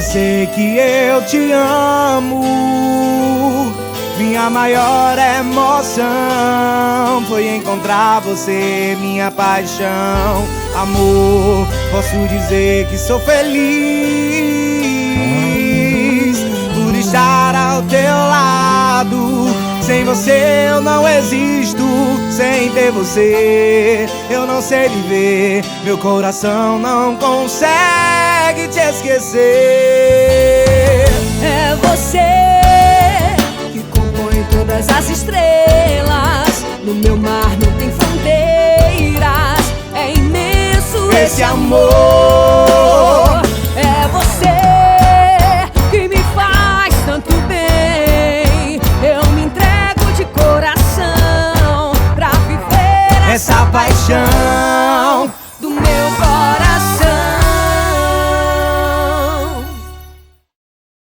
sei que eu te amo. Minha maior emoção foi encontrar você, minha paixão. Amor, posso dizer que sou feliz por estar ao teu lado. Sem você eu não existo, sem ter você eu não sei viver. Meu coração não consegue te esquecer. É você que compõe todas as estrelas. No meu mar não tem fronteiras. É imenso esse amor. É você que me faz tanto bem. Eu me entrego de coração pra viver essa paixão.